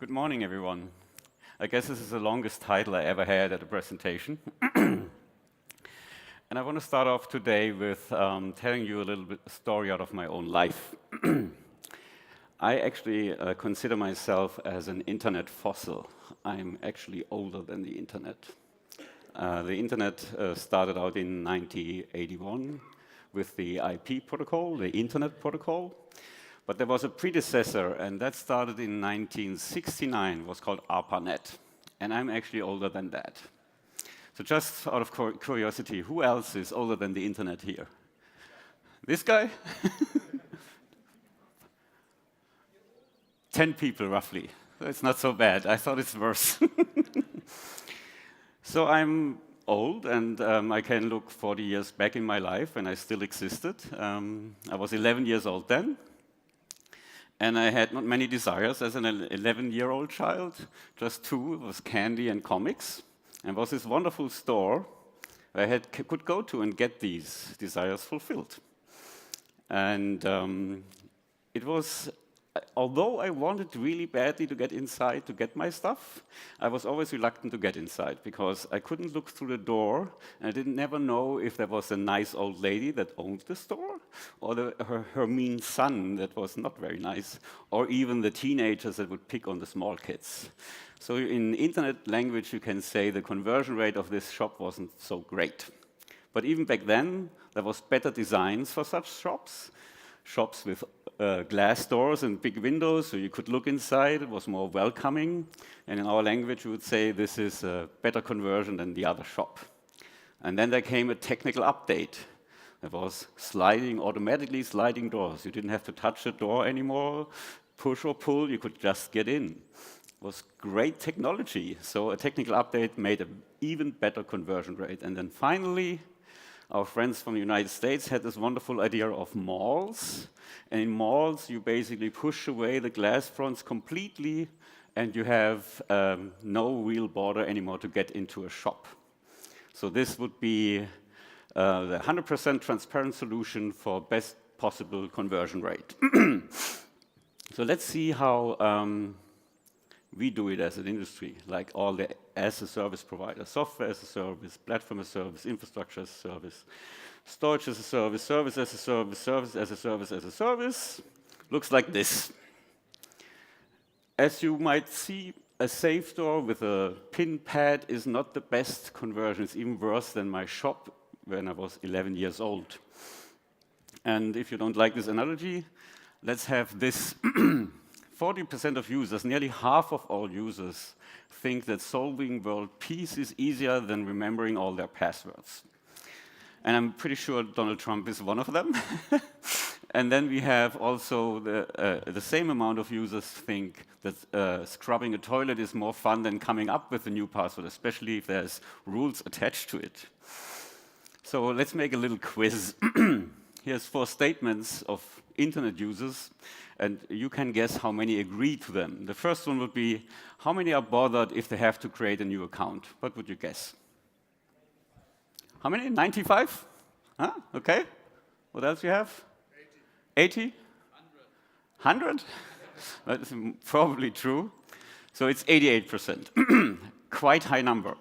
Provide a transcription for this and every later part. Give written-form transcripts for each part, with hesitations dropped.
Good morning, everyone. I guess this is the longest title I ever had at a presentation. And I want to start off today with telling you a little bit story out of my own life. I actually consider myself as an internet fossil. I'm actually older than the internet. The internet started out in 1981 with the IP protocol, the Internet Protocol. But there was a predecessor, and that started in 1969, was called ARPANET. And I'm actually older than that. So just out of curiosity, who else is older than the internet here? This guy? 10 people, roughly. It's not so bad. I thought it's worse. So I'm old, and I can look 40 years back in my life when I still existed. I was 11 years old then. And I had not many desires as an 11-year-old child, just two. It was candy and comics. And it was this wonderful store where I could go to and get these desires fulfilled. And it was, although I wanted really badly to get inside to get my stuff, I was always reluctant to get inside because I couldn't look through the door and I didn't never know if there was a nice old lady that owned the store or her mean son that was not very nice, or even the teenagers that would pick on the small kids. So in internet language, you can say the conversion rate of this shop wasn't so great. But even back then, there was better designs for such shops. Shops with glass doors and big windows, so you could look inside. It was more welcoming. And in our language, we would say this is a better conversion than the other shop. And then there came a technical update. There was automatically sliding doors. You didn't have to touch the door anymore, push or pull, you could just get in. It was great technology. So a technical update made an even better conversion rate. And then finally, our friends from the United States had this wonderful idea of malls. And in malls, you basically push away the glass fronts completely, and you have no real border anymore to get into a shop. So this would be the 100% transparent solution for best possible conversion rate. So let's see how we do it as an industry, like all the as-a-service providers, software as a service, platform as a service, infrastructure as a service, storage as a service, service as a service, service as a service as a service. Looks like this. As you might see, a safe door with a pin pad is not the best conversion. It's even worse than my shop when I was 11 years old. And if you don't like this analogy, let's have this. 40% of users, nearly half of all users, think that solving world peace is easier than remembering all their passwords. And I'm pretty sure Donald Trump is one of them. And then we have also the same amount of users think that scrubbing a toilet is more fun than coming up with a new password, especially if there's rules attached to it. So let's make a little quiz. Here's 4 statements of internet users, and you can guess how many agree to them. The first one would be, how many are bothered if they have to create a new account? What would you guess? How many? 95? Huh? Okay. What else you have? 80? 100? That's probably true. So it's 88%. Quite high number.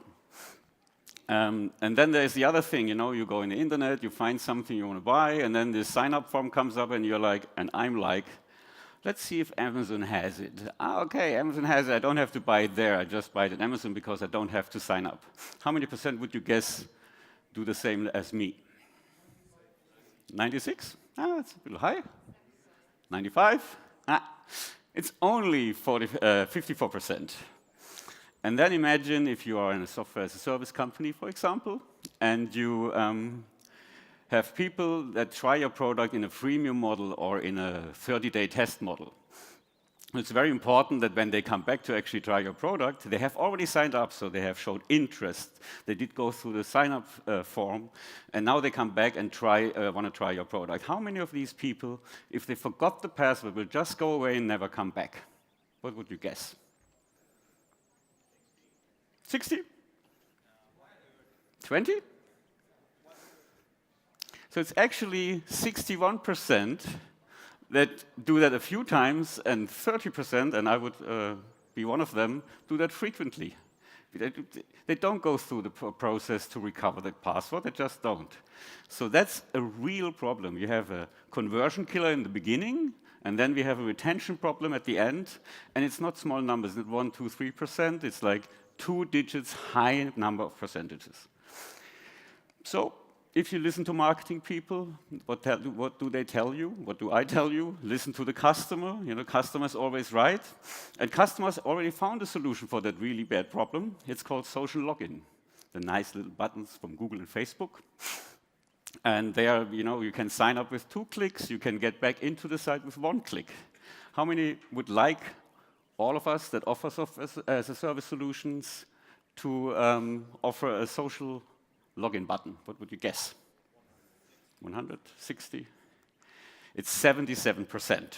And then there's the other thing, you go in the internet, you find something you want to buy, and then this sign-up form comes up, and you're like, and I'm like, let's see if Amazon has it. Okay, Amazon has it. I don't have to buy it there. I just buy it at Amazon because I don't have to sign up. How many percent would you guess do the same as me? 96? That's a little high. 95? It's only 54%. And then imagine if you are in a software as a service company, for example, and you have people that try your product in a freemium model or in a 30-day test model. It's very important that when they come back to actually try your product, they have already signed up, so they have showed interest. They did go through the sign-up form, and now they come back and want to try your product. How many of these people, if they forgot the password, will just go away and never come back? What would you guess? 60? 20? So it's actually 61% that do that a few times, and 30%, and I would be one of them, do that frequently. They don't go through the process to recover the password, they just don't. So that's a real problem. You have a conversion killer in the beginning, and then we have a retention problem at the end, and it's not small numbers, it's not 1, 2, 3%, it's like 2 digits high number of percentages. So if you listen to marketing people, what do they tell you? What do I tell you? Listen to the customer. You know, customer is always right. And customers already found a solution for that really bad problem. It's called social login. The nice little buttons from Google and Facebook. And there, you know, you can sign up with 2 clicks. You can get back into the site with 1 click. How many would like all of us that offer software as a service solutions to offer a social login button? What would you guess? 160? It's 77%.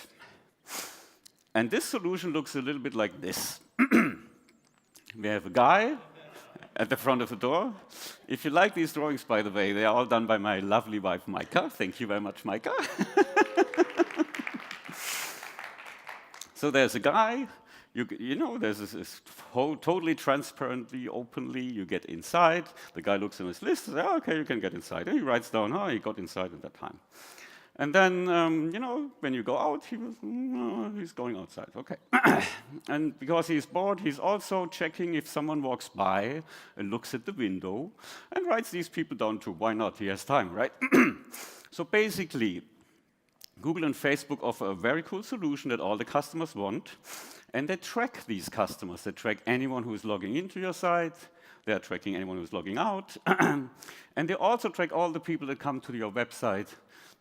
And this solution looks a little bit like this. We have a guy at the front of the door. If you like these drawings, by the way, they are all done by my lovely wife, Maika. Thank you very much, Maika. So there's a guy. You know, there's this whole totally transparently, openly, you get inside. The guy looks in his list and says, oh, okay, you can get inside. And he writes down, oh, he got inside at that time. And then, you know, when you go out, he's going outside, okay. And because he's bored, he's also checking if someone walks by and looks at the window and writes these people down too. Why not? He has time, right? So basically, Google and Facebook offer a very cool solution that all the customers want. And they track these customers. They track anyone who is logging into your site. They are tracking anyone who is logging out. And they also track all the people that come to your website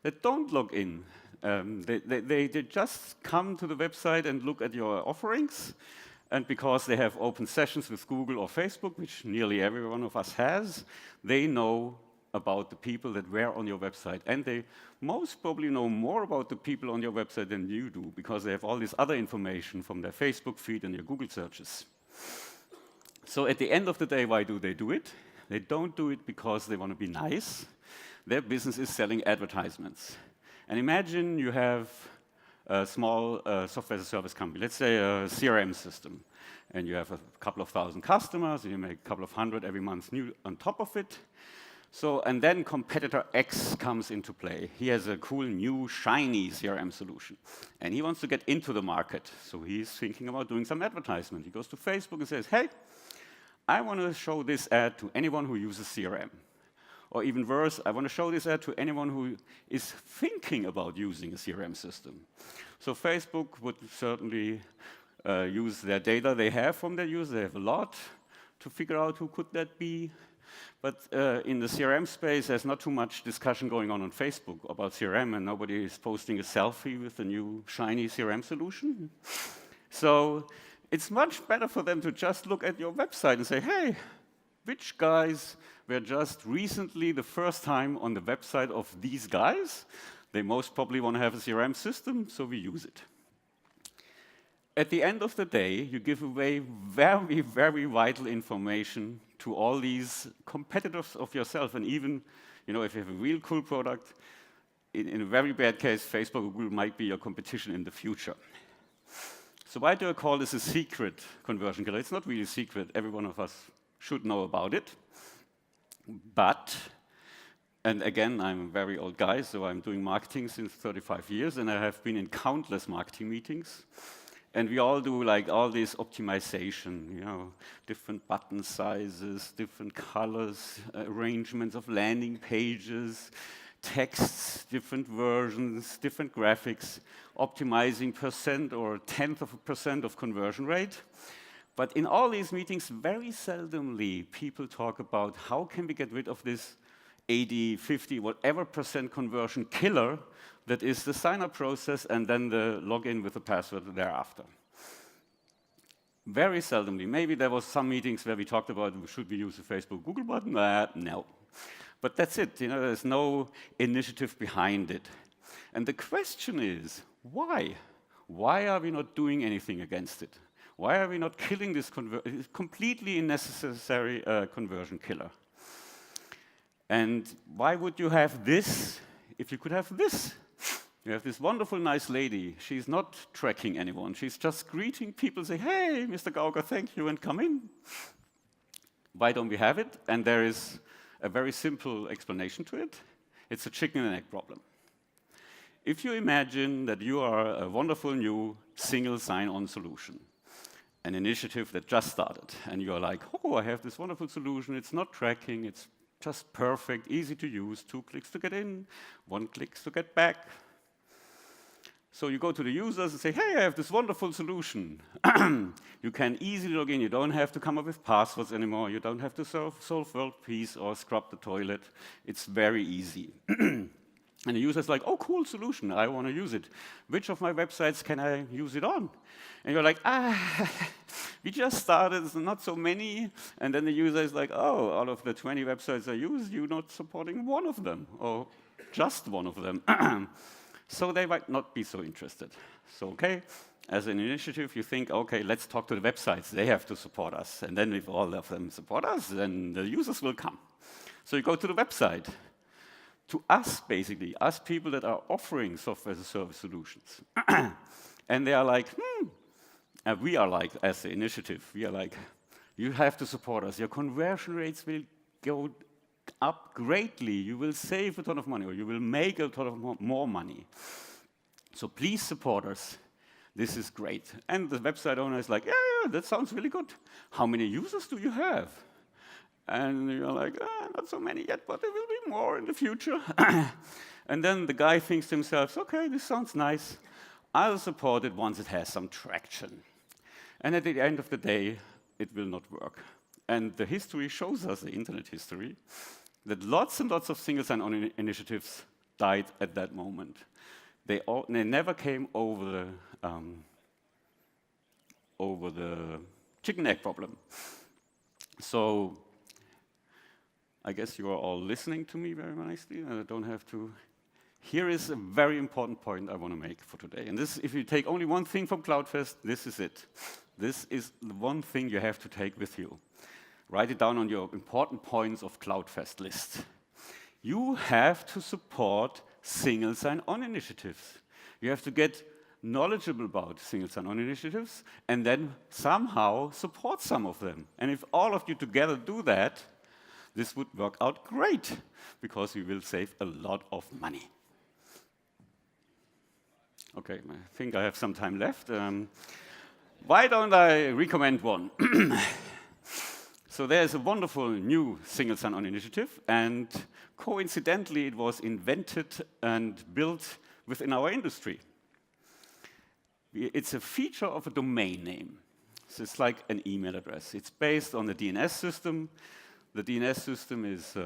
that don't log in. They just come to the website and look at your offerings. And because they have open sessions with Google or Facebook, which nearly every one of us has, they know about the people that were on your website. And they most probably know more about the people on your website than you do, because they have all this other information from their Facebook feed and your Google searches. So at the end of the day, why do they do it? They don't do it because they want to be nice. Their business is selling advertisements. And imagine you have a small software as a service company, let's say a CRM system. And you have a couple of thousand customers, and you make a couple of hundred every month new on top of it. So, and then competitor X comes into play. He has a cool new shiny CRM solution. And he wants to get into the market. So he's thinking about doing some advertisement. He goes to Facebook and says, hey, I want to show this ad to anyone who uses CRM. Or even worse, I want to show this ad to anyone who is thinking about using a CRM system. So Facebook would certainly use their data they have from their users. They have a lot to figure out who could that be. But in the CRM space, there's not too much discussion going on Facebook about CRM, and nobody is posting a selfie with a new shiny CRM solution. So it's much better for them to just look at your website and say, hey, which guys were just recently the first time on the website of these guys? They most probably want to have a CRM system, so we use it. At the end of the day, you give away very, very vital information to all these competitors of yourself. And even, you know, if you have a real cool product, in a very bad case, Facebook or Google might be your competition in the future. So why do I call this a secret conversion killer? It's not really secret. Every one of us should know about it. But, and again, I'm a very old guy, so I'm doing marketing since 35 years, and I have been in countless marketing meetings. And we all do like all this optimization, you know, different button sizes, different colors, arrangements of landing pages, texts, different versions, different graphics, optimizing percent or 1/10 of a percent of conversion rate. But in all these meetings, very seldomly, people talk about how can we get rid of this 80, 50, whatever percent conversion killer that is the sign-up process and then the login with the password thereafter. Very seldomly. Maybe there was some meetings where we talked about, should we use the Facebook Google button? No. But that's it. You know, there's no initiative behind it. And the question is, why? Why are we not doing anything against it? Why are we not killing this completely unnecessary conversion killer? And why would you have this if you could have this? You have this wonderful, nice lady. She's not tracking anyone. She's just greeting people, say, hey, Mr. Gauger, thank you, and come in. Why don't we have it? And there is a very simple explanation to it. It's a chicken and egg problem. If you imagine that you are a wonderful new single sign-on solution, an initiative that just started, and you're like, oh, I have this wonderful solution, it's not tracking, it's just perfect, easy to use, 2 clicks to get in, 1 click to get back. So you go to the users and say, hey, I have this wonderful solution. You can easily log in, you don't have to come up with passwords anymore, you don't have to solve world peace or scrub the toilet. It's very easy. And the user's like, oh, cool solution, I want to use it. Which of my websites can I use it on? And you're like, we just started, there's not so many. And then the user is like, oh, out of the 20 websites I use, you're not supporting one of them, or just one of them. So they might not be so interested. So, okay, as an initiative, you think, okay, let's talk to the websites. They have to support us. And then if all of them support us, then the users will come. So you go to the website. To us, basically, us people that are offering software as a service solutions. And they are like, we are like, as the initiative, we are like, you have to support us. Your conversion rates will go up greatly. You will save a ton of money, or you will make a ton of more money. So please support us. This is great. And the website owner is like, yeah, that sounds really good. How many users do you have? And you're like, not so many yet, but there will be more in the future. And then the guy thinks to himself, okay, this sounds nice. I'll support it once it has some traction. And at the end of the day, it will not work. And the history shows us, the internet history, that lots and lots of single sign-on initiatives died at that moment. They never came over the chicken egg problem. So I guess you are all listening to me very nicely, and I don't have to. Here is a very important point I want to make for today. And this, if you take only one thing from CloudFest, this is it. This is the one thing you have to take with you. Write it down on your important points of CloudFest list. You have to support single sign-on initiatives. You have to get knowledgeable about single sign-on initiatives and then somehow support some of them. And if all of you together do that, this would work out great because you will save a lot of money. Okay, I think I have some time left. Why don't I recommend one? So there's a wonderful new single sign-on initiative, and coincidentally, it was invented and built within our industry. It's a feature of a domain name. So it's like an email address. It's based on the DNS system. The DNS system is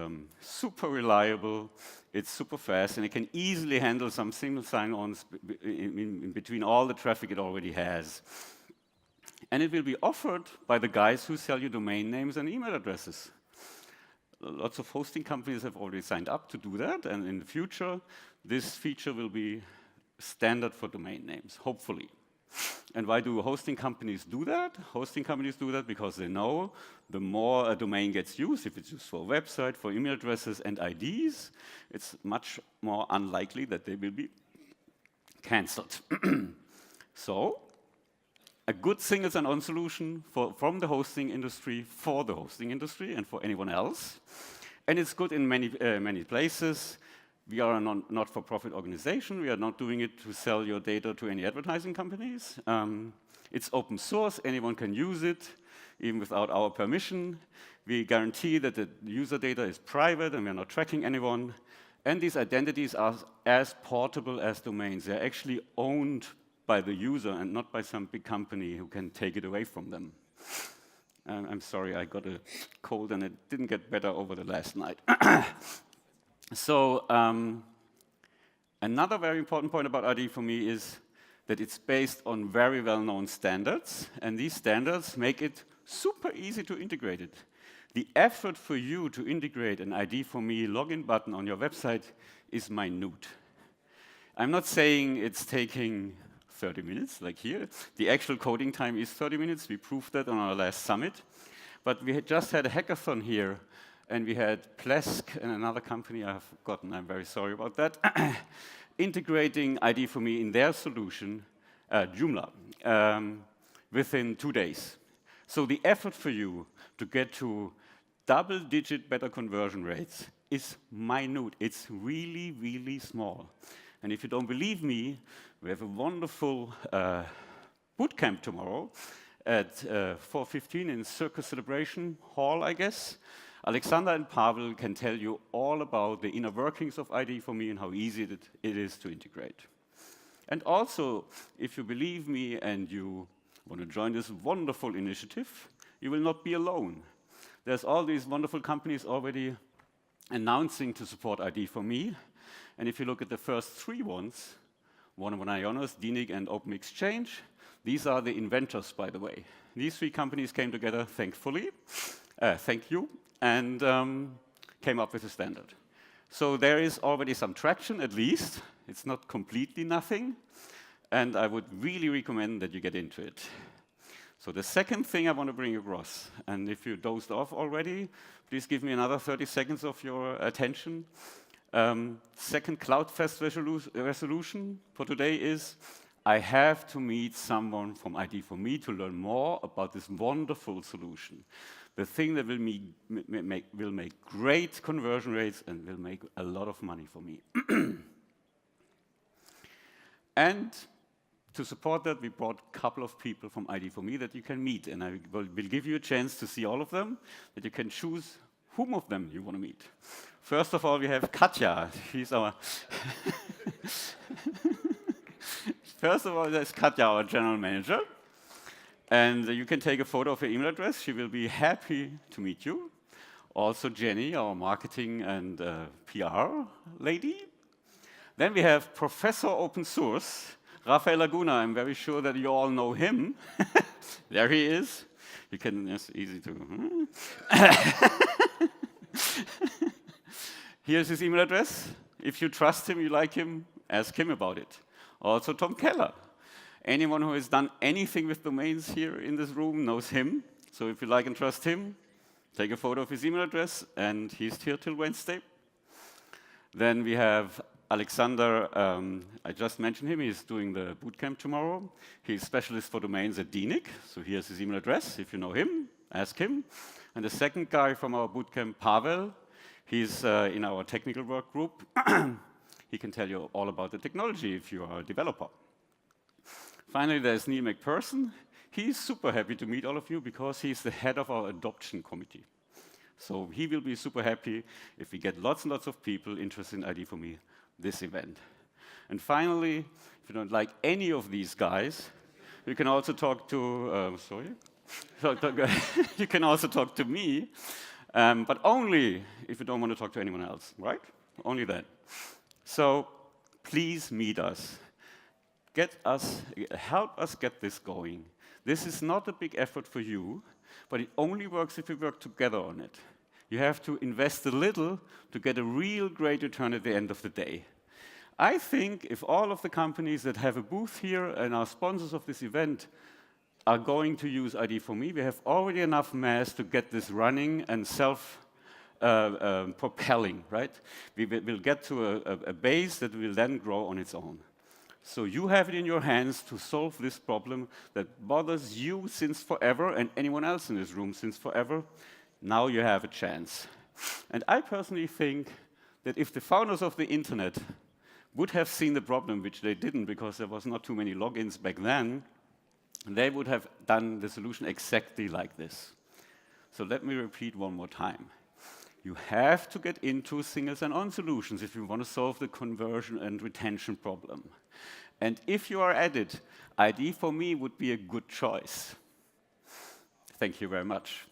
super reliable, it's super fast, and it can easily handle some single sign-ons in between all the traffic it already has. And it will be offered by the guys who sell you domain names and email addresses. Lots of hosting companies have already signed up to do that, and in the future, this feature will be standard for domain names, hopefully. And why do hosting companies do that? Hosting companies do that because they know the more a domain gets used, if it's used for a website, for email addresses and IDs, it's much more unlikely that they will be cancelled. So, a good single sign-on solution from the hosting industry for the hosting industry and for anyone else. And it's good in many places. We are a not-for-profit organization. We are not doing it to sell your data to any advertising companies. It's open source. Anyone can use it, even without our permission. We guarantee that the user data is private and we are not tracking anyone. And these identities are as portable as domains. They're actually owned by the user and not by some big company who can take it away from them. I'm sorry, I got a cold and it didn't get better over the last night. So another very important point about ID for me is that it's based on very well-known standards, and these standards make it super easy to integrate it. The effort for you to integrate an ID for me login button on your website is minute. I'm not saying it's taking 30 minutes, like here. The actual coding time is 30 minutes. We proved that on our last summit. But we had just had a hackathon here, and we had Plesk and another company I've forgotten, I'm very sorry about that, integrating ID for me in their solution, Joomla, within 2 days. So the effort for you to get to double-digit better conversion rates is minute. It's really, really small. And if you don't believe me, we have a wonderful bootcamp tomorrow at 4:15 in Circus Celebration Hall, I guess. Alexander and Pavel can tell you all about the inner workings of ID for me and how easy it is to integrate. And also, if you believe me and you want to join this wonderful initiative, you will not be alone. There's all these wonderful companies already announcing to support ID for me. And if you look at the first 3 ones, Ionos, DNIG, and Open Exchange, these are the inventors, by the way. These 3 companies came together, thankfully, thank you, and came up with a standard. So there is already some traction, at least. It's not completely nothing. And I would really recommend that you get into it. So the second thing I want to bring across, and if you dozed off already, please give me another 30 seconds of your attention. Second CloudFest resolution for today is, I have to meet someone from ID for me to learn more about this wonderful solution. The thing that will make great conversion rates and will make a lot of money for me. And to support that, we brought a couple of people from ID for me that you can meet. And I will give you a chance to see all of them, that you can choose whom of them you want to meet. First of all, we have Katja. She's our... First of all, there's Katja, our general manager. And you can take a photo of her email address. She will be happy to meet you. Also Jenny, our marketing and PR lady. Then we have Professor Open Source, Rafael Laguna. I'm very sure that you all know him. There he is. You can, it's easy to... Here's his email address. If you trust him, you like him, ask him about it. Also Tom Keller. Anyone who has done anything with domains here in this room knows him. So if you like and trust him, take a photo of his email address, and he's here till Wednesday. Then we have Alexander, I just mentioned him, he's doing the bootcamp tomorrow. He's specialist for domains at DNIG, so here's his email address. If you know him, ask him. And the second guy from our bootcamp, Pavel, he's in our technical work group. He can tell you all about the technology if you are a developer. Finally, there's Neil McPherson. He's super happy to meet all of you because he's the head of our adoption committee. So he will be super happy if we get lots and lots of people interested in ID for me this event. And finally, if you don't like any of these guys, you can also talk to, you can also talk to me, but only if you don't want to talk to anyone else, right? Only then. So please meet us. Help us get this going. This is not a big effort for you, but it only works if we work together on it. You have to invest a little to get a real great return at the end of the day. I think if all of the companies that have a booth here and are sponsors of this event are going to use ID for me, we have already enough mass to get this running and self-propelling, right? We will get to a base that will then grow on its own. So you have it in your hands to solve this problem that bothers you since forever and anyone else in this room since forever. Now you have a chance. And I personally think that if the founders of the internet would have seen the problem, which they didn't because there was not too many logins back then, they would have done the solution exactly like this. So let me repeat one more time. You have to get into single sign-on solutions if you want to solve the conversion and retention problem. And if you are at it, ID for me would be a good choice. Thank you very much.